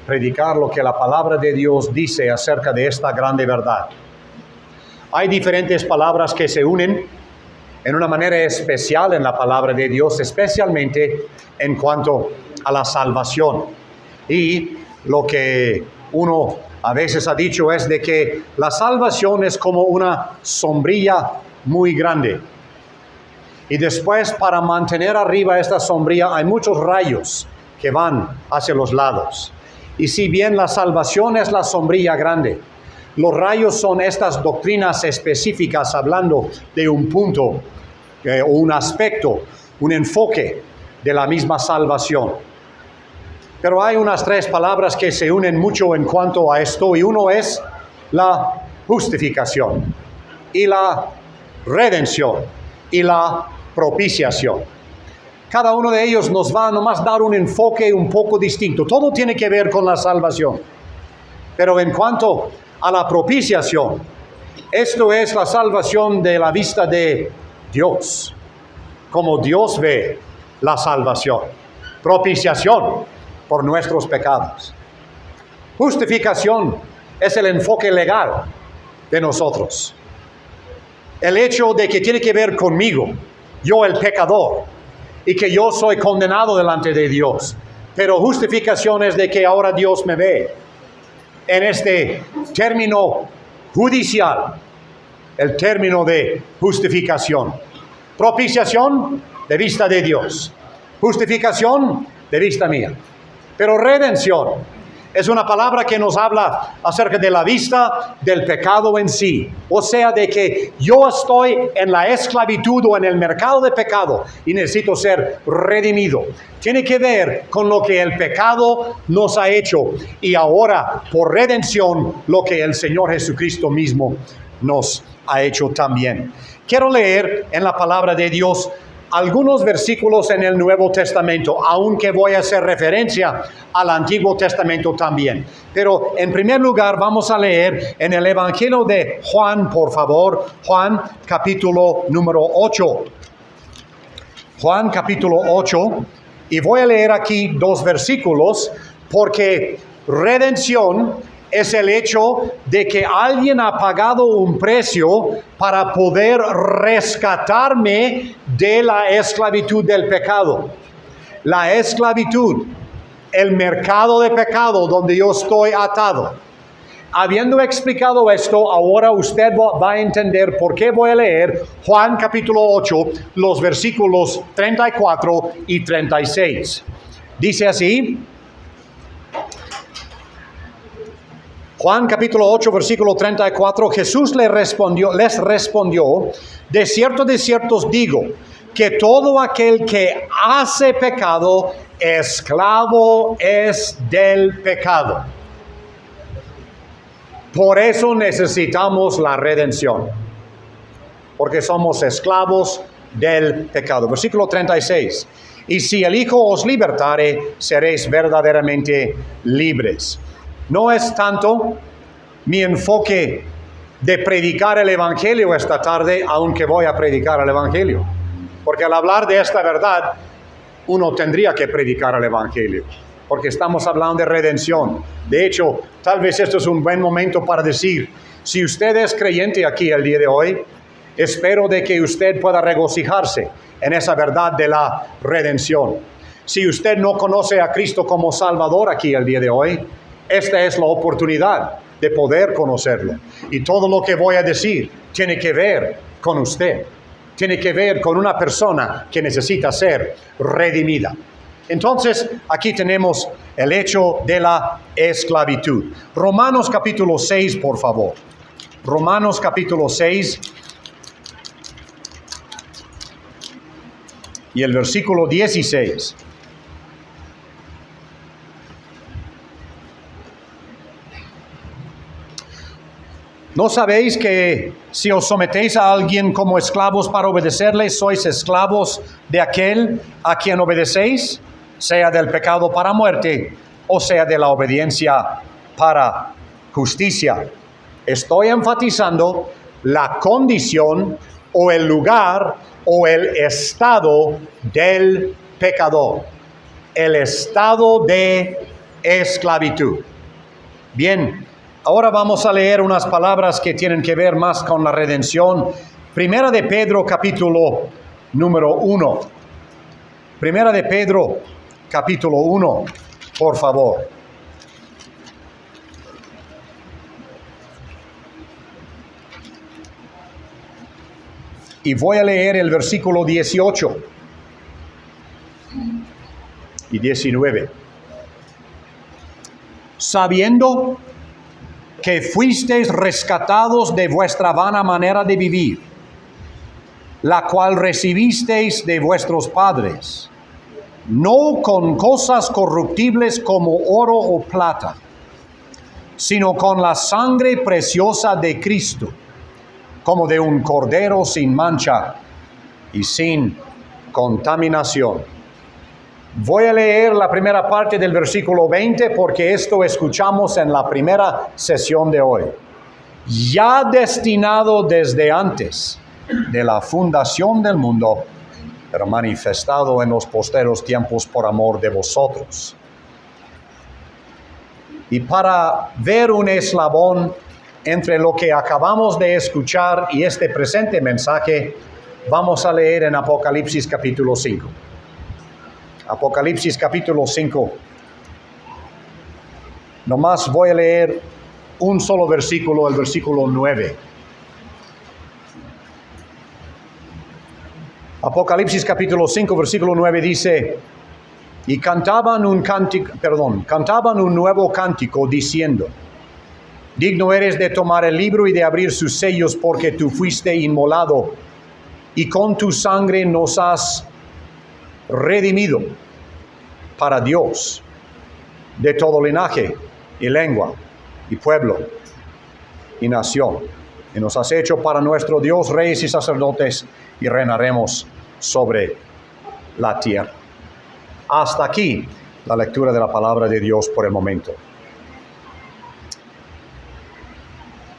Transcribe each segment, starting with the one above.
predicar lo que la palabra de Dios dice acerca de esta grande verdad. Hay diferentes palabras que se unen en una manera especial en la palabra de Dios, especialmente en cuanto a la salvación. Y lo que uno a veces ha dicho es de que la salvación es como una sombrilla muy grande. Y después, para mantener arriba esta sombrilla, hay muchos rayos que van hacia los lados. Y si bien la salvación es la sombrilla grande, los rayos son estas doctrinas específicas hablando de un punto o un aspecto, un enfoque de la misma salvación. Pero hay unas tres palabras que se unen mucho en cuanto a esto, y uno es la justificación, y la redención, y la propiciación. Cada uno de ellos nos va a nomás dar un enfoque un poco distinto. Todo tiene que ver con la salvación. Pero en cuanto a la propiciación, esto es la salvación de la vista de Dios, como Dios ve la salvación. Propiciación por nuestros pecados. Justificación es el enfoque legal de nosotros. El hecho de que tiene que ver conmigo, yo el pecador, y que yo soy condenado delante de Dios. Pero justificación es de que ahora Dios me ve en este término judicial, el término de justificación. Propiciación de vista de Dios. Justificación de vista mía. Pero redención es una palabra que nos habla acerca de la vista del pecado en sí. O sea, de que yo estoy en la esclavitud o en el mercado de pecado y necesito ser redimido. Tiene que ver con lo que el pecado nos ha hecho y ahora por redención lo que el Señor Jesucristo mismo nos ha hecho también. Quiero leer en la palabra de Dios algunos versículos en el Nuevo Testamento, aunque voy a hacer referencia al Antiguo Testamento también. Pero en primer lugar vamos a leer en el Evangelio de Juan, por favor, Juan capítulo número 8. Juan capítulo 8, y voy a leer aquí dos versículos, porque redención es el hecho de que alguien ha pagado un precio para poder rescatarme de la esclavitud del pecado. La esclavitud, el mercado de pecado donde yo estoy atado. Habiendo explicado esto, ahora usted va a entender por qué voy a leer Juan capítulo 8, los versículos 34 y 36. Dice así: Juan capítulo 8, versículo 34, Jesús les respondió, de cierto os digo, que todo aquel que hace pecado, esclavo es del pecado. Por eso necesitamos la redención, porque somos esclavos del pecado. Versículo 36, y si el Hijo os libertare, seréis verdaderamente libres. No es tanto mi enfoque de predicar el Evangelio esta tarde, aunque voy a predicar el Evangelio. Porque al hablar de esta verdad, uno tendría que predicar el Evangelio. Porque estamos hablando de redención. De hecho, tal vez esto es un buen momento para decir, si usted es creyente aquí el día de hoy, espero de que usted pueda regocijarse en esa verdad de la redención. Si usted no conoce a Cristo como Salvador aquí el día de hoy, esta es la oportunidad de poder conocerlo. Y todo lo que voy a decir tiene que ver con usted. Tiene que ver con una persona que necesita ser redimida. Entonces, aquí tenemos el hecho de la esclavitud. Romanos capítulo 6, por favor. Romanos capítulo 6. Y el versículo 16. ¿No sabéis que si os sometéis a alguien como esclavos para obedecerle, sois esclavos de aquel a quien obedecéis, sea del pecado para muerte, o sea de la obediencia para justicia? Estoy enfatizando la condición o el lugar o el estado del pecador. El estado de esclavitud. Bien, ahora vamos a leer unas palabras que tienen que ver más con la redención. Primera de Pedro, capítulo número 1. Primera de Pedro, capítulo 1, por favor. Y voy a leer el versículo 18 y 19. Sabiendo que fuisteis rescatados de vuestra vana manera de vivir, la cual recibisteis de vuestros padres, no con cosas corruptibles como oro o plata, sino con la sangre preciosa de Cristo, como de un cordero sin mancha y sin contaminación. Voy a leer la primera parte del versículo 20 porque esto escuchamos en la primera sesión de hoy. Ya destinado desde antes de la fundación del mundo, pero manifestado en los posteros tiempos por amor de vosotros. Y para ver un eslabón entre lo que acabamos de escuchar y este presente mensaje, vamos a leer en Apocalipsis capítulo 5. Apocalipsis capítulo 5. Nomás voy a leer un solo versículo, el versículo 9. Apocalipsis capítulo 5, versículo 9 dice: y cantaban un nuevo cántico diciendo: digno eres de tomar el libro y de abrir sus sellos, porque tú fuiste inmolado y con tu sangre nos has redimido para Dios de todo linaje y lengua y pueblo y nación. Y nos has hecho para nuestro Dios reyes y sacerdotes, y reinaremos sobre la tierra. Hasta aquí la lectura de la palabra de Dios por el momento.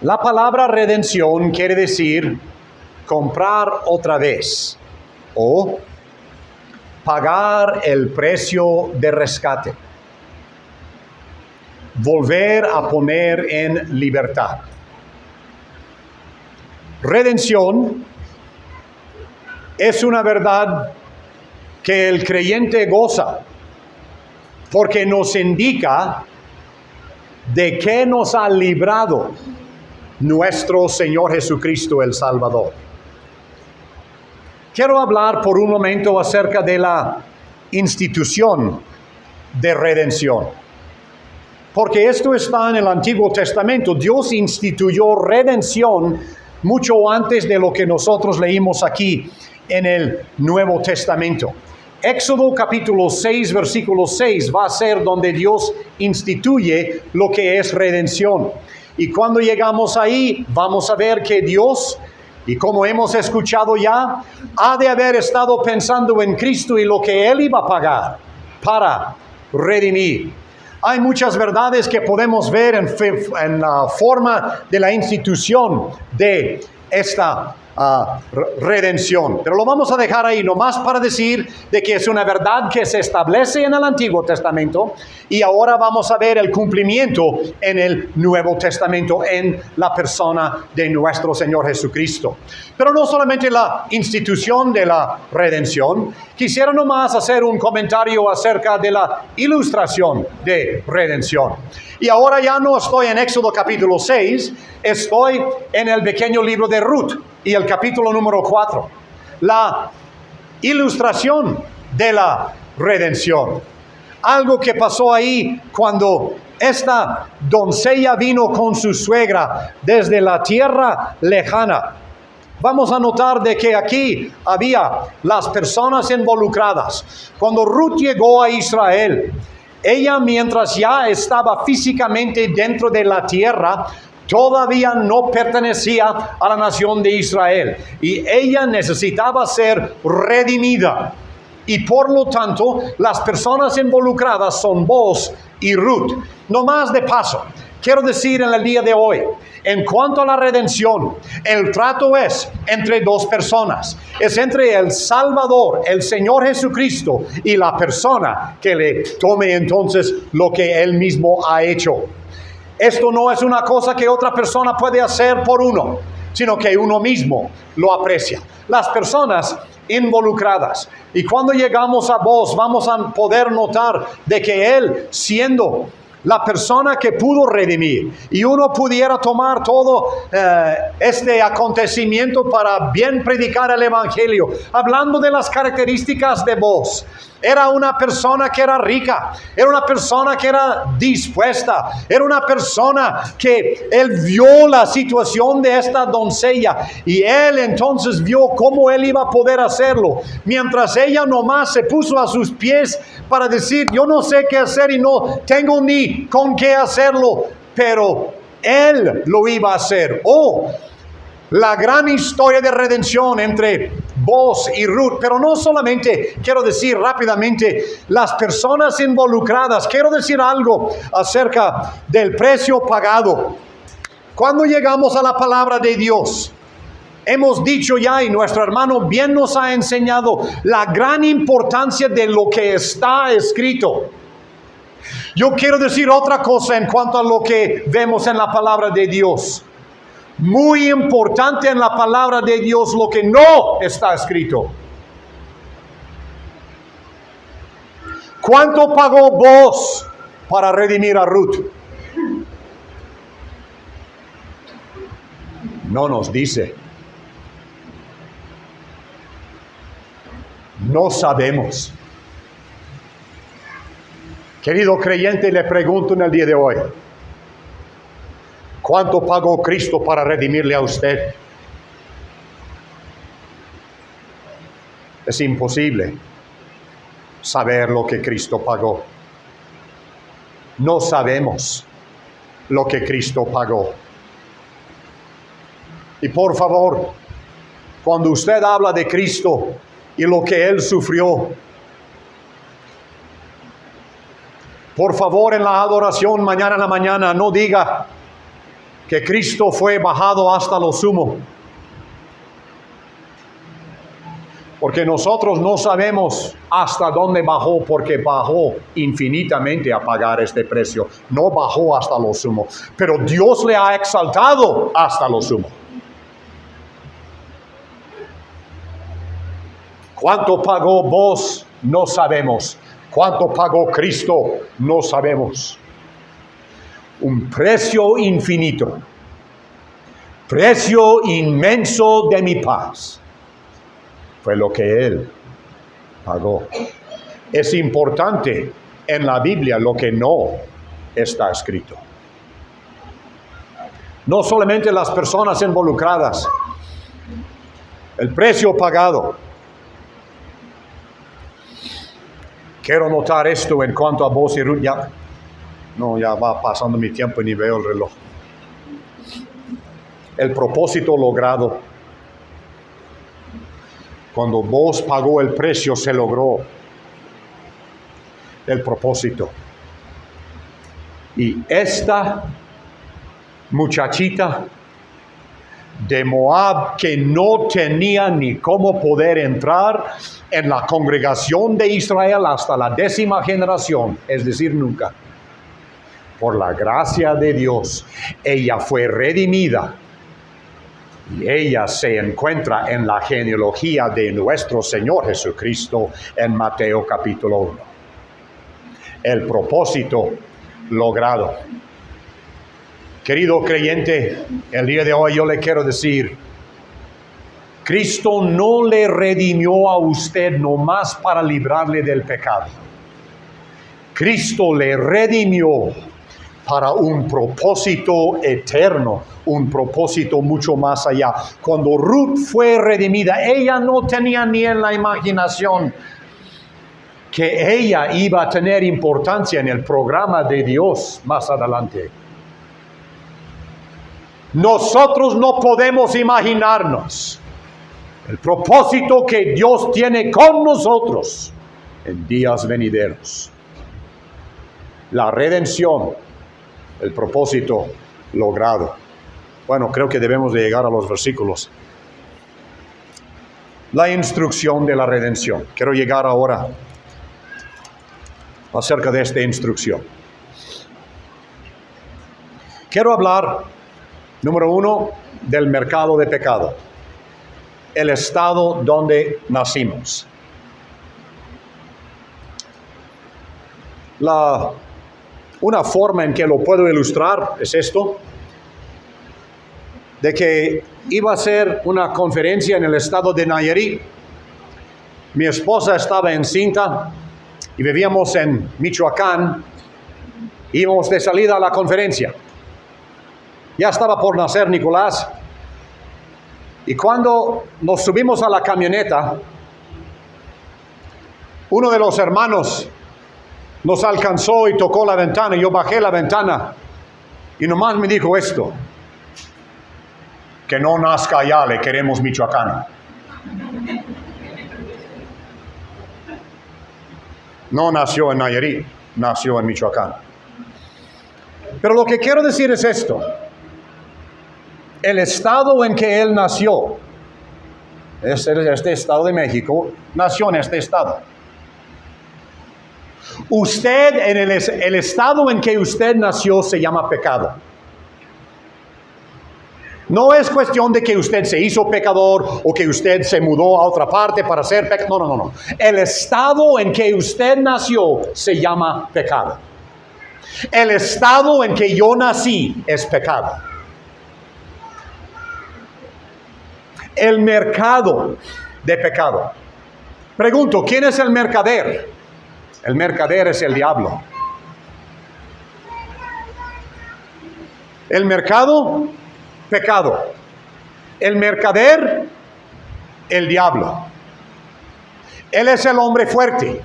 La palabra redención quiere decir comprar otra vez o pagar el precio de rescate, volver a poner en libertad. Redención es una verdad que el creyente goza porque nos indica de qué nos ha librado nuestro Señor Jesucristo el Salvador. Quiero hablar por un momento acerca de la institución de redención, porque esto está en el Antiguo Testamento. Dios instituyó redención mucho antes de lo que nosotros leímos aquí en el Nuevo Testamento. Éxodo capítulo 6, versículo 6 va a ser donde Dios instituye lo que es redención. Y cuando llegamos ahí, vamos a ver que Dios, y como hemos escuchado ya, ha de haber estado pensando en Cristo y lo que Él iba a pagar para redimir. Hay muchas verdades que podemos ver en la forma de la institución de esta redención. Pero lo vamos a dejar ahí nomás para decir de que es una verdad que se establece en el Antiguo Testamento y ahora vamos a ver el cumplimiento en el Nuevo Testamento en la persona de nuestro Señor Jesucristo. Pero no solamente la institución de la redención, quisiera nomás hacer un comentario acerca de la ilustración de redención. Y ahora ya no estoy en Éxodo capítulo 6, estoy en el pequeño libro de Ruth y el capítulo número 4. La ilustración de la redención. Algo que pasó ahí cuando esta doncella vino con su suegra desde la tierra lejana. Vamos a notar de que aquí había las personas involucradas. Cuando Ruth llegó a Israel, ella, mientras ya estaba físicamente dentro de la tierra, todavía no pertenecía a la nación de Israel. Y ella necesitaba ser redimida. Y por lo tanto, las personas involucradas son Boaz y Ruth. No más de paso, quiero decir en el día de hoy, en cuanto a la redención, el trato es entre dos personas. Es entre el Salvador, el Señor Jesucristo, y la persona que le tome entonces lo que Él mismo ha hecho. Esto no es una cosa que otra persona puede hacer por uno, sino que uno mismo lo aprecia. Las personas involucradas. Y cuando llegamos a vos, vamos a poder notar de que Él, siendo la persona que pudo redimir, y uno pudiera tomar todo este acontecimiento para bien predicar el Evangelio, hablando de las características de vos. Era una persona que era rica, era una persona que era dispuesta, era una persona que él vio la situación de esta doncella y él entonces vio cómo él iba a poder hacerlo, mientras ella nomás se puso a sus pies para decir, yo no sé qué hacer y no tengo ni con qué hacerlo, pero él lo iba a hacer. La gran historia de redención entre vos y Ruth, pero no solamente, quiero decir rápidamente, las personas involucradas. Quiero decir algo acerca del precio pagado. Cuando llegamos a la palabra de Dios, hemos dicho ya, y nuestro hermano bien nos ha enseñado, la gran importancia de lo que está escrito. Yo quiero decir otra cosa en cuanto a lo que vemos en la palabra de Dios. Muy importante en la palabra de Dios lo que no está escrito. ¿Cuánto pagó vos para redimir a Ruth? No nos dice. No sabemos. Querido creyente, le pregunto en el día de hoy, ¿cuánto pagó Cristo para redimirle a usted? Es imposible saber lo que Cristo pagó. No sabemos lo que Cristo pagó. Y por favor, cuando usted habla de Cristo y lo que Él sufrió, por favor en la adoración mañana en la mañana no diga que Cristo fue bajado hasta lo sumo. Porque nosotros no sabemos hasta dónde bajó, porque bajó infinitamente a pagar este precio. No bajó hasta lo sumo, pero Dios le ha exaltado hasta lo sumo. ¿Cuánto pagó vos? No sabemos. ¿Cuánto pagó Cristo? No sabemos. Un precio infinito, precio inmenso de mi paz, fue lo que Él pagó. Es importante en la Biblia lo que no está escrito. No solamente las personas involucradas, el precio pagado. Quiero notar esto en cuanto a vos y Ruth. Ya va pasando mi tiempo y ni veo el reloj. El propósito logrado. Cuando vos pagó el precio, se logró el propósito. Y esta muchachita de Moab, que no tenía ni cómo poder entrar en la congregación de Israel hasta la 10ª generación, es decir, nunca. Por la gracia de Dios, ella fue redimida y ella se encuentra en la genealogía de nuestro Señor Jesucristo en Mateo capítulo 1. El propósito logrado. Querido creyente, el día de hoy yo le quiero decir, Cristo no le redimió a usted nomás para librarle del pecado. Cristo le redimió para un propósito eterno, un propósito mucho más allá. Cuando Ruth fue redimida, ella no tenía ni en la imaginación que ella iba a tener importancia en el programa de Dios más adelante. Nosotros no podemos imaginarnos el propósito que Dios tiene con nosotros en días venideros. La redención el propósito logrado. Bueno, creo que debemos de llegar a los versículos. La instrucción de la redención. Quiero llegar ahora acerca de esta instrucción. Quiero hablar, número 1, del mercado de pecado. El estado donde nacimos. Una forma en que lo puedo ilustrar es esto, de que iba a ser una conferencia en el estado de Nayarit. Mi esposa estaba encinta y vivíamos en Michoacán. Íbamos de salida a la conferencia. Ya estaba por nacer Nicolás. Y cuando nos subimos a la camioneta, uno de los hermanos nos alcanzó y tocó la ventana. Yo bajé la ventana y nomás me dijo esto: que no nazca allá, le queremos Michoacán. No nació en Nayarit, nació en Michoacán. Pero lo que quiero decir es esto: el estado en que él nació, este estado de México, nació en este estado. Usted, en el estado en que usted nació, se llama pecado. No es cuestión de que usted se hizo pecador o que usted se mudó a otra parte para ser pecador. No. El estado en que usted nació se llama pecado. El estado en que yo nací es pecado. El mercado de pecado. Pregunto, ¿quién es el mercader? El mercader es el diablo. El mercado, pecado. El mercader, el diablo. Él es el hombre fuerte.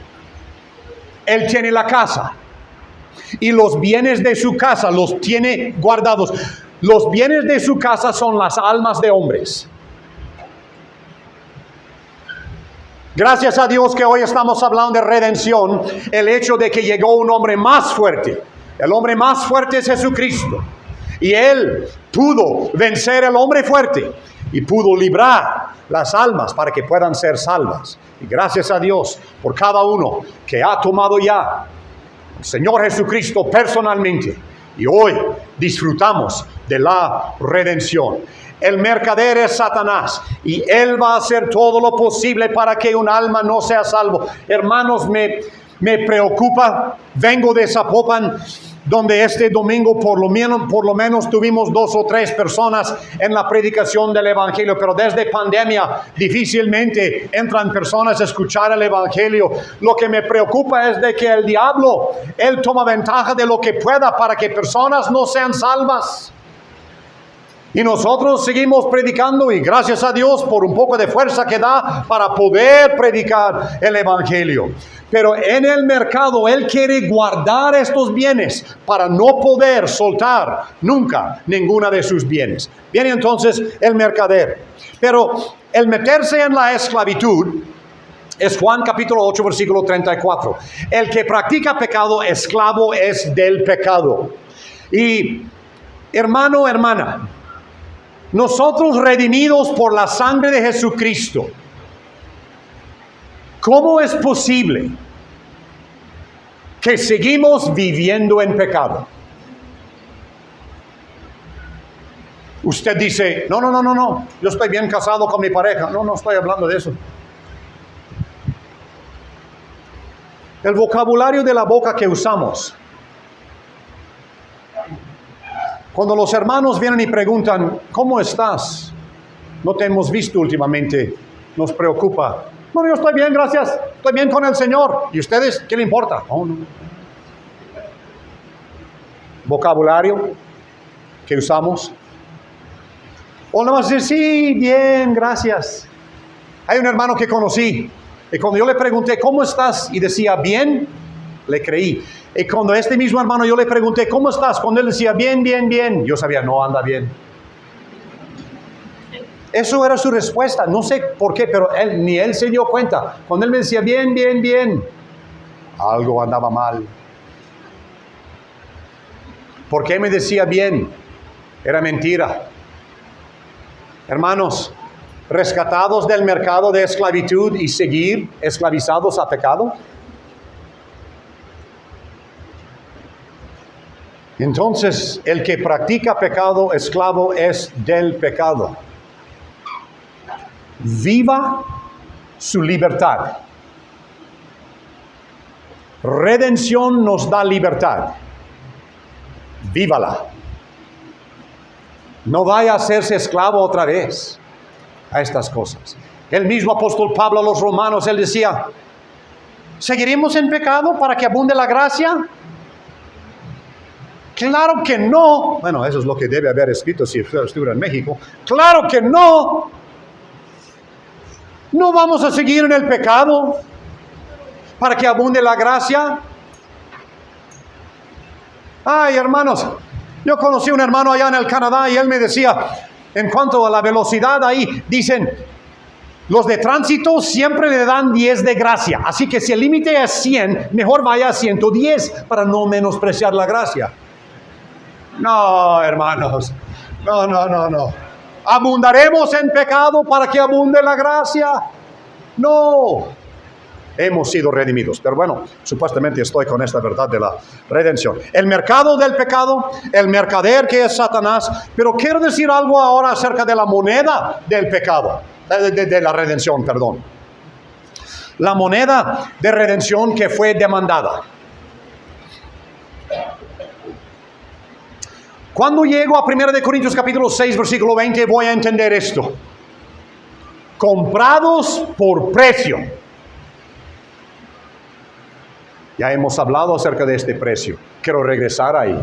Él tiene la casa. Y los bienes de su casa los tiene guardados. Los bienes de su casa son las almas de hombres. Gracias a Dios que hoy estamos hablando de redención. El hecho de que llegó un hombre más fuerte. El hombre más fuerte es Jesucristo. Y Él pudo vencer al hombre fuerte. Y pudo librar las almas para que puedan ser salvas. Y gracias a Dios por cada uno que ha tomado ya el Señor Jesucristo personalmente. Y hoy disfrutamos de la redención. El mercader es Satanás y él va a hacer todo lo posible para que un alma no sea salvo. Hermanos, me preocupa. Vengo de Zapopan, donde este domingo por lo menos tuvimos 2 o 3 personas en la predicación del Evangelio, pero desde pandemia difícilmente entran personas a escuchar el Evangelio. Lo que me preocupa es de que el diablo, él toma ventaja de lo que pueda para que personas no sean salvas. Y nosotros seguimos predicando y gracias a Dios por un poco de fuerza que da para poder predicar el Evangelio. Pero en el mercado Él quiere guardar estos bienes para no poder soltar nunca ninguna de sus bienes. Viene entonces el mercader. Pero el meterse en la esclavitud es Juan capítulo 8 versículo 34. El que practica pecado, esclavo es del pecado. Y hermano, hermana, nosotros redimidos por la sangre de Jesucristo, ¿cómo es posible que seguimos viviendo en pecado? Usted dice, no, yo estoy bien casado con mi pareja. No estoy hablando de eso. El vocabulario de la boca que usamos. Cuando los hermanos vienen y preguntan, ¿cómo estás? No te hemos visto últimamente, nos preocupa. Bueno, yo estoy bien, gracias, estoy bien con el Señor. ¿Y ustedes qué le importa? No. Vocabulario que usamos. O nada más decir, sí, bien, gracias. Hay un hermano que conocí, y cuando yo le pregunté, ¿cómo estás? Y decía, bien, le creí. Y cuando este mismo hermano yo le pregunté, ¿cómo estás? Cuando él decía, bien, yo sabía, no anda bien. Eso era su respuesta. No sé por qué, pero ni él se dio cuenta. Cuando él me decía, bien, algo andaba mal. ¿Por qué me decía bien? Era mentira. Hermanos, rescatados del mercado de esclavitud y seguir esclavizados a pecado. Entonces, el que practica pecado, esclavo es del pecado. Viva su libertad. Redención nos da libertad. Vívala. No vaya a hacerse esclavo otra vez a estas cosas. El mismo apóstol Pablo a los romanos, él decía, ¿seguiremos en pecado para que abunde la gracia? Claro que no. Bueno, eso es lo que debe haber escrito si estuviera en México. Claro que no. No vamos a seguir en el pecado para que abunde la gracia. Ay, hermanos, yo conocí a un hermano allá en el Canadá y él me decía, en cuanto a la velocidad ahí, dicen, los de tránsito siempre le dan 10 de gracia. Así que si el límite es 100, mejor vaya a 110 para no menospreciar la gracia. No, hermanos, no. ¿Abundaremos en pecado para que abunde la gracia? No. Hemos sido redimidos. Pero bueno, supuestamente estoy con esta verdad de la redención. El mercado del pecado, el mercader que es Satanás. Pero quiero decir algo ahora acerca de la moneda del pecado, de la redención, perdón. La moneda de redención que fue demandada. Cuando llego a 1 Corintios capítulo 6, versículo 20, voy a entender esto. Comprados por precio. Ya hemos hablado acerca de este precio. Quiero regresar ahí.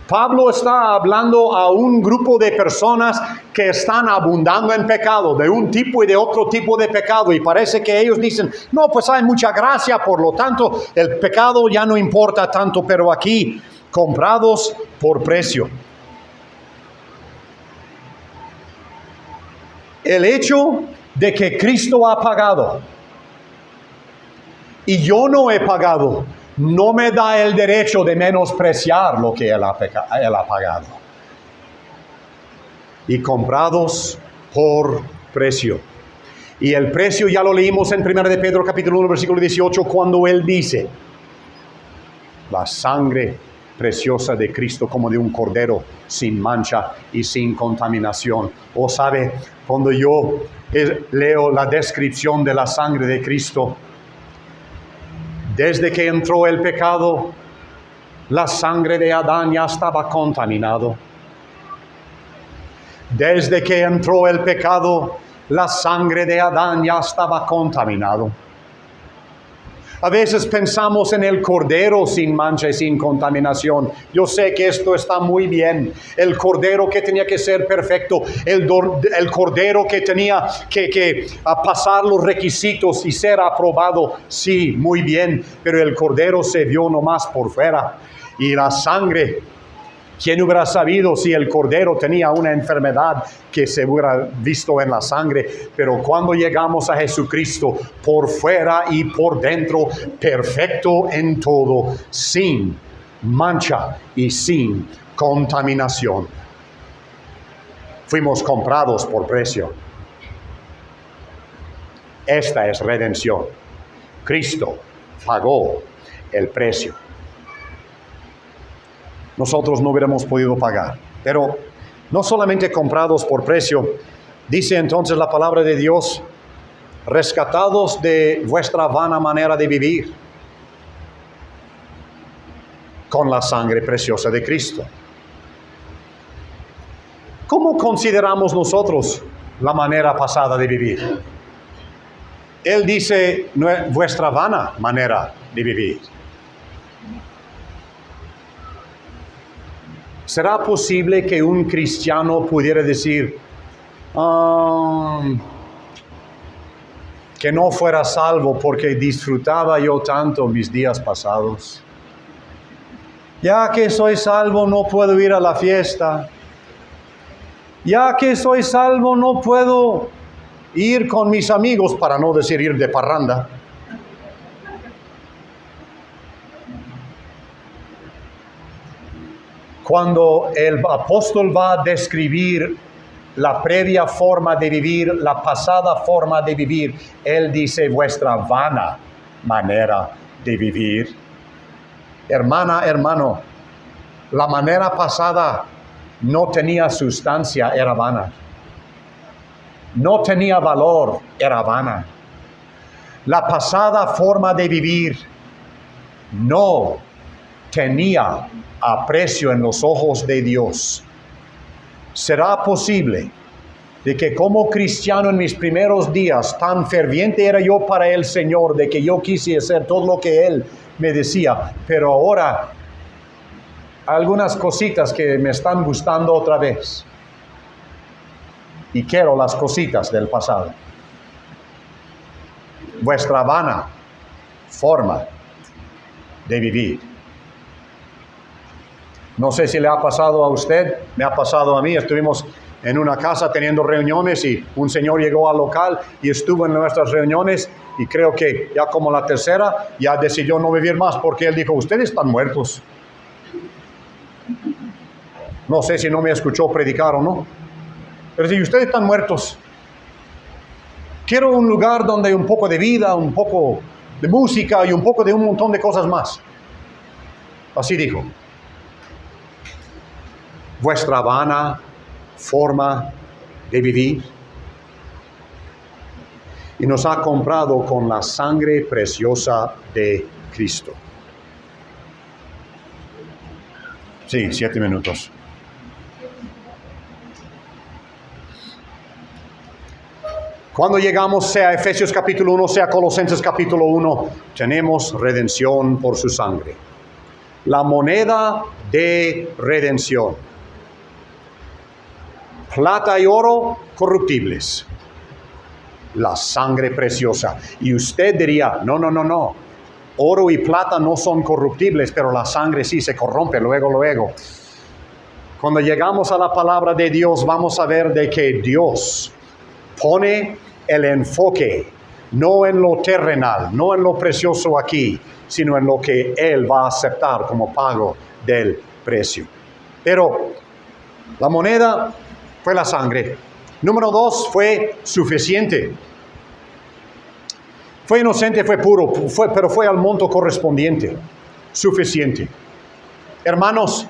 Pablo está hablando a un grupo de personas que están abundando en pecado, de un tipo y de otro tipo de pecado. Y parece que ellos dicen, no, pues hay mucha gracia, por lo tanto, el pecado ya no importa tanto. Pero aquí, comprados por precio. El hecho de que Cristo ha pagado y yo no he pagado, no me da el derecho de menospreciar lo que Él ha pagado. Y comprados por precio. Y el precio ya lo leímos en 1 de Pedro capítulo 1 versículo 18 cuando Él dice, la sangre preciosa de Cristo como de un cordero sin mancha y sin contaminación. O sabe, cuando yo leo la descripción de la sangre de Cristo, desde que entró el pecado, la sangre de Adán ya estaba contaminado. Desde que entró el pecado, la sangre de Adán ya estaba contaminado. A veces pensamos en el cordero sin mancha y sin contaminación. Yo sé que esto está muy bien. El cordero que tenía que ser perfecto. El cordero que tenía que pasar los requisitos y ser aprobado. Sí, muy bien. Pero el cordero se vio nomás por fuera. Y la sangre, ¿quién hubiera sabido si el cordero tenía una enfermedad que se hubiera visto en la sangre? Pero cuando llegamos a Jesucristo, por fuera y por dentro, perfecto en todo, sin mancha y sin contaminación. Fuimos comprados por precio. Esta es redención. Cristo pagó el precio. Nosotros no hubiéramos podido pagar. Pero no solamente comprados por precio, dice entonces la palabra de Dios, rescatados de vuestra vana manera de vivir, con la sangre preciosa de Cristo. ¿Cómo consideramos nosotros la manera pasada de vivir? Él dice, vuestra vana manera de vivir. ¿Será posible que un cristiano pudiera decir que no fuera salvo porque disfrutaba yo tanto mis días pasados? Ya que soy salvo no puedo ir a la fiesta. Ya que soy salvo no puedo ir con mis amigos, para no decir ir de parranda. Cuando el apóstol va a describir la previa forma de vivir, la pasada forma de vivir, él dice vuestra vana manera de vivir. Hermana, hermano, la manera pasada no tenía sustancia, era vana. No tenía valor, era vana. La pasada forma de vivir no tenía aprecio en los ojos de Dios. ¿Será posible de que como cristiano en mis primeros días, tan ferviente era yo para el Señor, de que yo quise hacer todo lo que Él me decía, pero ahora algunas cositas que me están gustando otra vez? Y quiero las cositas del pasado. Vuestra vana forma de vivir. No sé si le ha pasado a usted, me ha pasado a mí. Estuvimos en una casa teniendo reuniones y un señor llegó al local y estuvo en nuestras reuniones y creo que ya como la tercera ya decidió no vivir más porque él dijo, ustedes están muertos. No sé si no me escuchó predicar o no, pero si ustedes están muertos, quiero un lugar donde hay un poco de vida, un poco de música y un poco de un montón de cosas más. Así dijo. Vuestra vana forma de vivir. Y nos ha comprado con la sangre preciosa de Cristo. Sí, 7 minutos. Cuando llegamos, sea Efesios capítulo 1, sea Colosenses capítulo 1, tenemos redención por su sangre. La moneda de redención. Plata y oro corruptibles. La sangre preciosa. Y usted diría, no. Oro y plata no son corruptibles, pero la sangre sí se corrompe luego. Cuando llegamos a la palabra de Dios, vamos a ver de que Dios pone el enfoque no en lo terrenal, no en lo precioso aquí, sino en lo que Él va a aceptar como pago del precio. Pero la moneda fue la sangre. Número 2, fue suficiente. Fue inocente, fue puro, pero fue al monto correspondiente. Suficiente. Hermanos,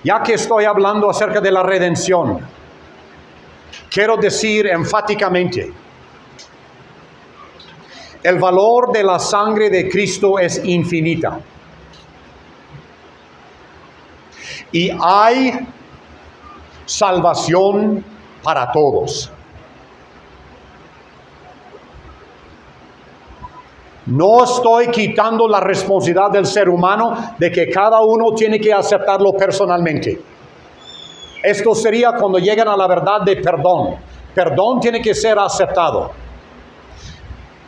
ya que estoy hablando acerca de la redención, quiero decir enfáticamente, el valor de la sangre de Cristo es infinita. Y hay salvación para todos. No estoy quitando la responsabilidad del ser humano de que cada uno tiene que aceptarlo personalmente. Esto sería cuando llegan a la verdad de perdón. Perdón tiene que ser aceptado.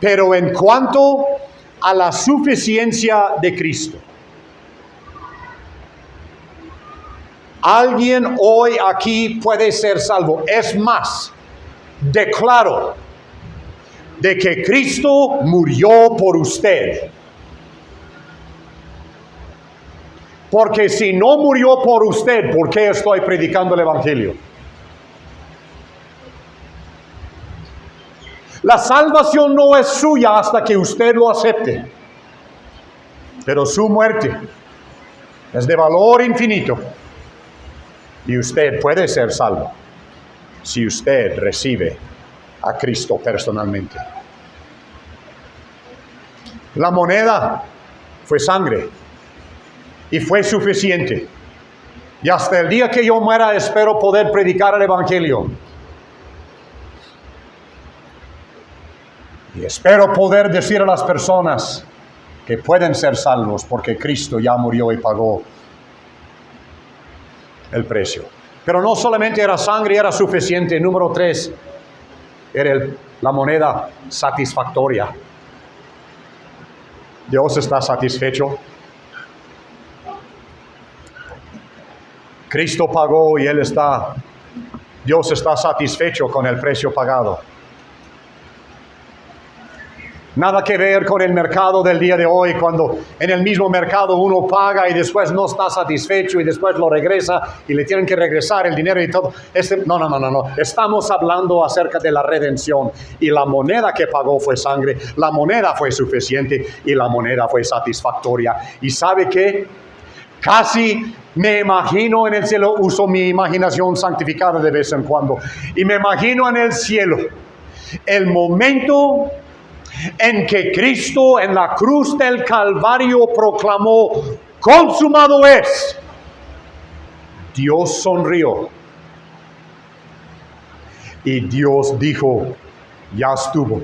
Pero en cuanto a la suficiencia de Cristo, alguien hoy aquí puede ser salvo. Es más, declaro de que Cristo murió por usted. Porque si no murió por usted, ¿por qué estoy predicando el Evangelio? La salvación no es suya hasta que usted lo acepte. Pero su muerte es de valor infinito. Y usted puede ser salvo si usted recibe a Cristo personalmente. La moneda fue sangre y fue suficiente. Y hasta el día que yo muera espero poder predicar el Evangelio. Y espero poder decir a las personas que pueden ser salvos porque Cristo ya murió y pagó el precio. Pero no solamente era sangre, era suficiente. Número 3, era la moneda satisfactoria. Dios está satisfecho. Cristo pagó y Dios está satisfecho con el precio pagado. Nada que ver con el mercado del día de hoy, cuando en el mismo mercado uno paga y después no está satisfecho y después lo regresa y le tienen que regresar el dinero y todo. No. Estamos hablando acerca de la redención, y la moneda que pagó fue sangre. La moneda fue suficiente y la moneda fue satisfactoria. ¿Y sabe qué? Casi me imagino en el cielo, uso mi imaginación santificada de vez en cuando, y me imagino en el cielo el momento en que Cristo en la cruz del Calvario proclamó: consumado es. Dios sonrió y Dios dijo: ya estuvo.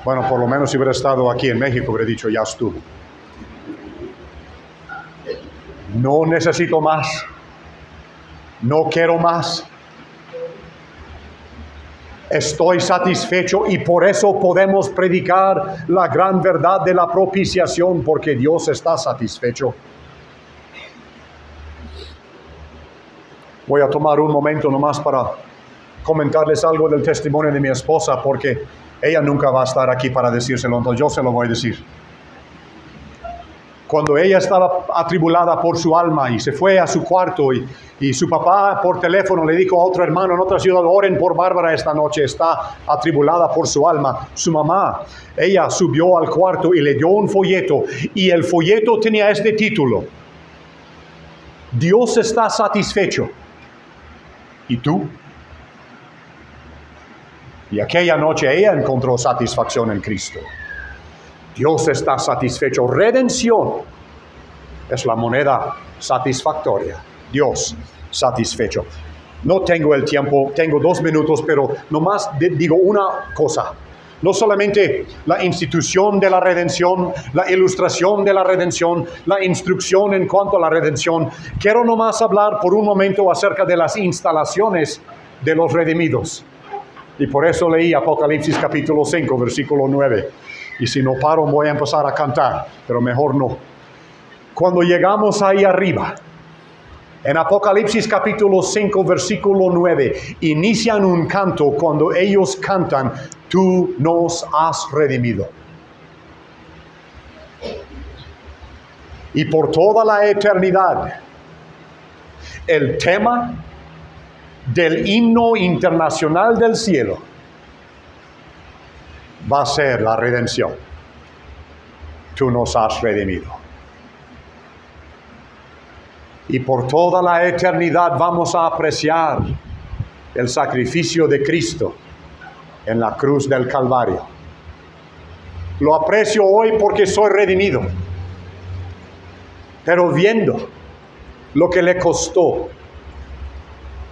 Bueno, por lo menos si hubiera estado aquí en México, hubiera dicho: ya estuvo. No necesito más. No quiero más. Estoy satisfecho, y por eso podemos predicar la gran verdad de la propiciación, porque Dios está satisfecho. Voy a tomar un momento nomás para comentarles algo del testimonio de mi esposa, porque ella nunca va a estar aquí para decírselo, entonces yo se lo voy a decir. Cuando ella estaba atribulada por su alma y se fue a su cuarto, y su papá por teléfono le dijo a otro hermano en otra ciudad: oren por Bárbara esta noche, está atribulada por su alma. Su mamá, ella subió al cuarto y le dio un folleto, y el folleto tenía este título: Dios está satisfecho. ¿Y tú? Y aquella noche ella encontró satisfacción en Cristo. Dios está satisfecho. Redención es la moneda satisfactoria. Dios satisfecho. No tengo el tiempo, tengo 2 minutos, pero nomás digo una cosa. No solamente la institución de la redención, la ilustración de la redención, la instrucción en cuanto a la redención. Quiero nomás hablar por un momento acerca de las instalaciones de los redimidos. Y por eso leí Apocalipsis capítulo 5, versículo 9. Y si no paro, voy a empezar a cantar, pero mejor no. Cuando llegamos ahí arriba, en Apocalipsis capítulo 5, versículo 9, inician un canto cuando ellos cantan: tú nos has redimido. Y por toda la eternidad, el tema del himno internacional del cielo va a ser la redención. Tú nos has redimido. Y por toda la eternidad vamos a apreciar el sacrificio de Cristo en la cruz del Calvario. Lo aprecio hoy porque soy redimido, pero viendo lo que le costó,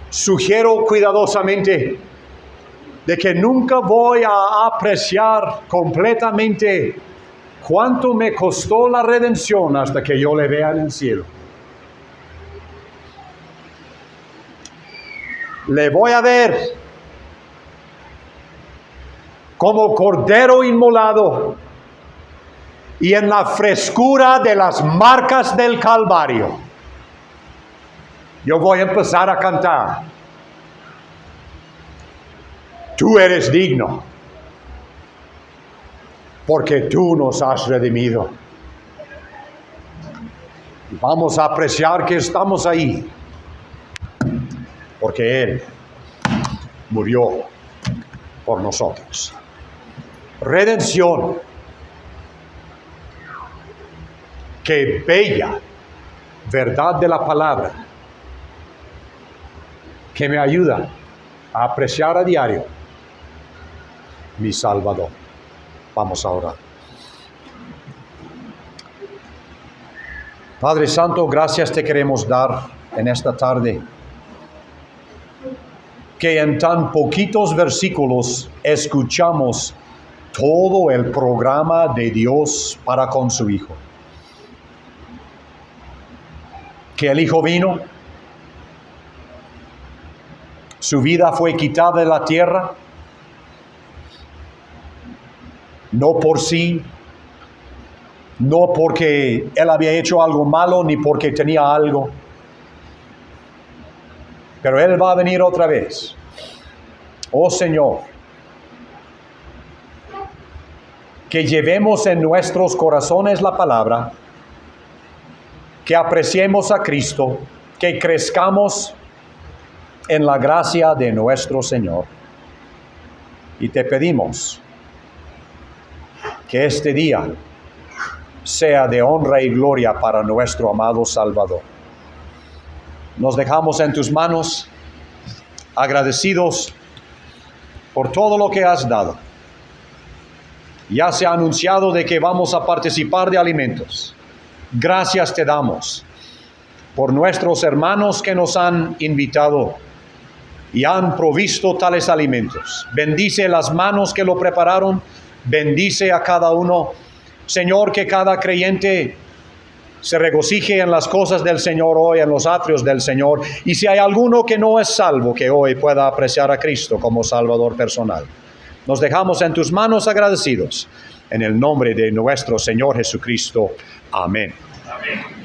sugiero cuidadosamente de que nunca voy a apreciar completamente cuánto me costó la redención hasta que yo le vea en el cielo. Le voy a ver como cordero inmolado, y en la frescura de las marcas del Calvario, yo voy a empezar a cantar: tú eres digno, porque tú nos has redimido. Y vamos a apreciar que estamos ahí, porque Él murió por nosotros. Redención. Qué bella verdad de la palabra, que me ayuda a apreciar a diario mi Salvador. Vamos a orar. Padre Santo, gracias te queremos dar en esta tarde, que en tan poquitos versículos escuchamos todo el programa de Dios para con su Hijo. Que el Hijo vino, su vida fue quitada de la tierra, no por sí, no porque Él había hecho algo malo, ni porque tenía algo, pero Él va a venir otra vez. Oh Señor, que llevemos en nuestros corazones la palabra, que apreciemos a Cristo, que crezcamos en la gracia de nuestro Señor. Y te pedimos que este día sea de honra y gloria para nuestro amado Salvador. Nos dejamos en tus manos, agradecidos por todo lo que has dado. Ya se ha anunciado de que vamos a participar de alimentos. Gracias te damos por nuestros hermanos que nos han invitado y han provisto tales alimentos. Bendice las manos que lo prepararon, bendice a cada uno. Señor, que cada creyente se regocije en las cosas del Señor hoy, en los atrios del Señor. Y si hay alguno que no es salvo, que hoy pueda apreciar a Cristo como Salvador personal. Nos dejamos en tus manos agradecidos. En el nombre de nuestro Señor Jesucristo. Amén. Amén.